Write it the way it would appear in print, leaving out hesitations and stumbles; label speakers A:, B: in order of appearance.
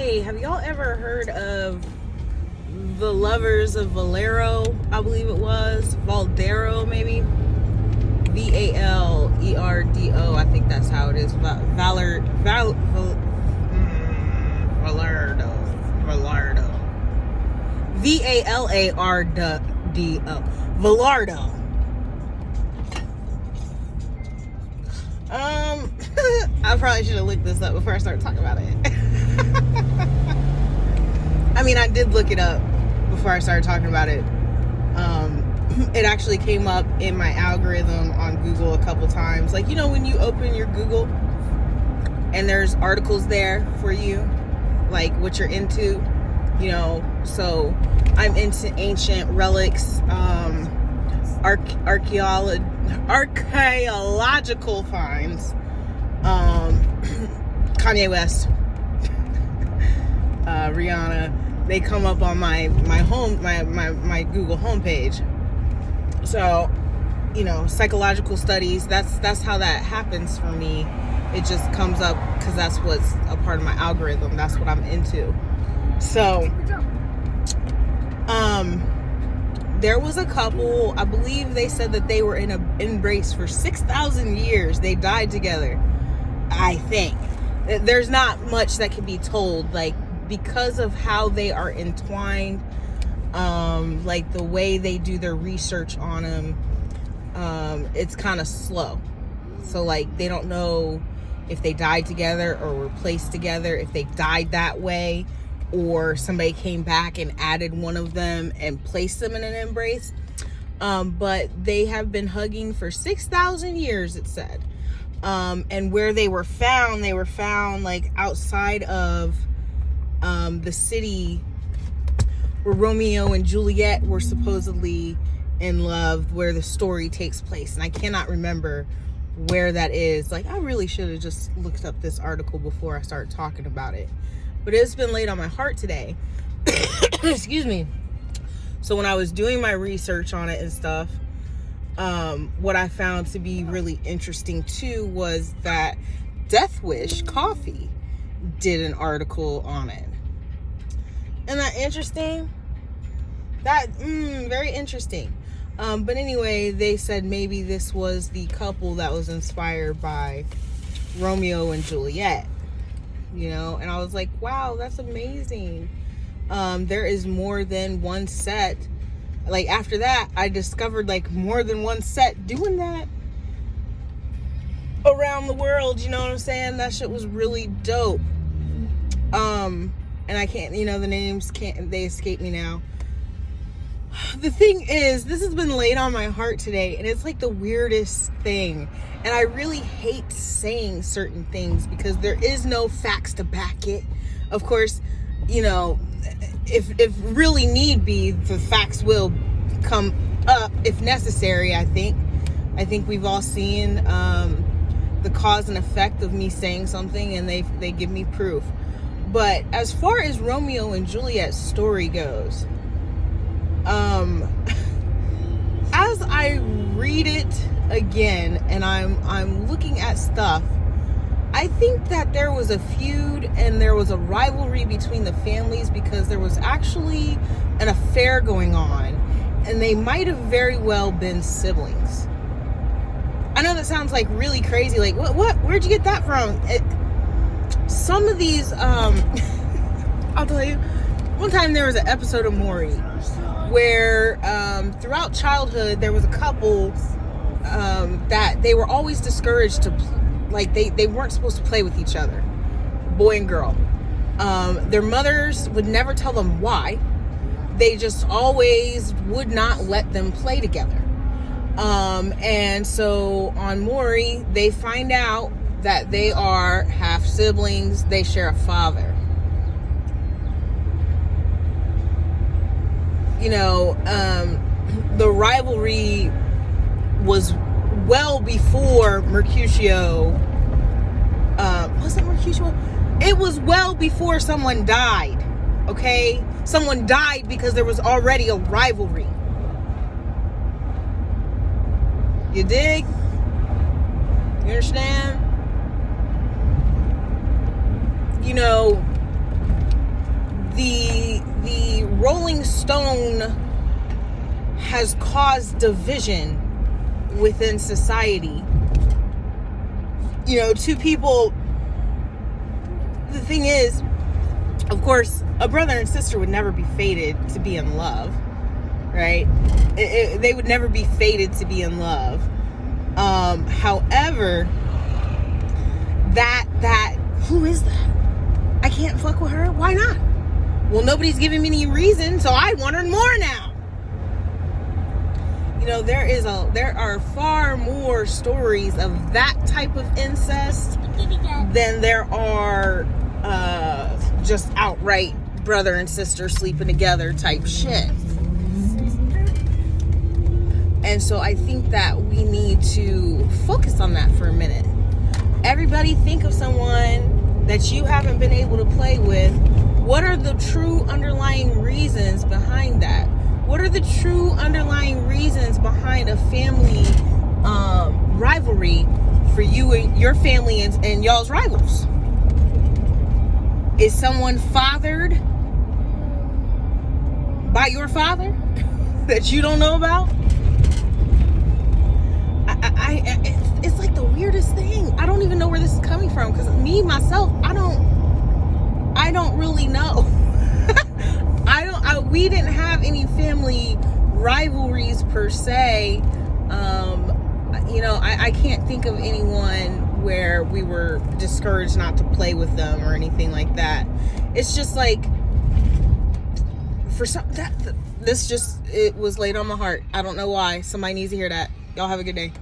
A: Hey, have y'all ever heard of the lovers of Valero? I believe it was Valdaro, maybe Valerdo. I think that's how it is. Valerdo. Valardo. Valardo. I probably should have looked this up before I started talking about it. I mean, I did look it up before I started talking about it. It actually came up in my algorithm on Google a couple times. Like, you know, when you open your Google and there's articles there for you, like what you're into, you know. So I'm into ancient relics, archaeological finds, Kanye West, Rihanna. They come up on my Google homepage. So, you know, psychological studies, that's how that happens for me. It just comes up because that's what's a part of my algorithm. That's what I'm into. So, there was a couple, I believe they said that they were in an embrace for 6,000 years. They died together, I think. There's not much that can be told, like, because of how they are entwined, like the way they do their research on them, it's kind of slow. So, like, they don't know if they died together or were placed together, if they died that way, or somebody came back and added one of them and placed them in an embrace. But they have been hugging for 6,000 years, it said. And where they were found like outside of the city where Romeo and Juliet were supposedly in love, where the story takes place. And I cannot remember where that is. Like, I really should have just looked up this article before I started talking about it. But it's been laid on my heart today. Excuse me. So when I was doing my research on it and stuff, what I found to be really interesting too was that Death Wish Coffee did an article on it. Isn't that interesting? Very interesting. But anyway, they said maybe this was the couple that was inspired by Romeo and Juliet, you know. And I was like, wow, that's amazing. There is more than one set. Like, after that, I discovered like more than one set doing that around the world, you know what I'm saying? That shit was really dope. And I can't, you know, the names they escape me now. The thing is, this has been laid on my heart today, and it's like the weirdest thing. And I really hate saying certain things because there is no facts to back it. Of course, you know, if really need be, the facts will come up if necessary. I think we've all seen the cause and effect of me saying something, and they give me proof. But as far as Romeo and Juliet's story goes, as I read it again and I'm looking at stuff, I think that there was a feud and there was a rivalry between the families because there was actually an affair going on, and they might have very well been siblings. I know that sounds like really crazy. Like, what? Where'd you get that from? Some of these, I'll tell you, one time there was an episode of Maury where throughout childhood there was a couple that they were always discouraged to, like, they weren't supposed to play with each other, boy and girl. Their mothers would never tell them why. They just always would not let them play together. And so on Maury, they find out that they are half siblings. They share a father. You know, the rivalry was well before Mercutio. Was it Mercutio? It was well before someone died. Okay? Someone died because there was already a rivalry. You dig? You understand? You know, stone has caused division within society. You know, two people, the thing is, of course, a brother and sister would never be fated to be in love, right? They would never be fated to be in love. However, that who is that? I can't fuck with her. Why not? Well, nobody's giving me any reason, so I want her more now. You know, there are far more stories of that type of incest than there are just outright brother and sister sleeping together type shit. And so I think that we need to focus on that for a minute. Everybody think of someone that you haven't been able to play with. What are the true underlying reasons behind that? What are the true underlying reasons behind a family rivalry for you and your family and y'all's rivals? Is someone fathered by your father that you don't know about? It's like the weirdest thing. I don't even know where this is coming from, because me myself, I don't really know. We didn't have any family rivalries per se. You know, I can't think of anyone where we were discouraged not to play with them or anything like that. It's just like, for some, it was laid on my heart. I don't know why. Somebody needs to hear that. Y'all have a good day.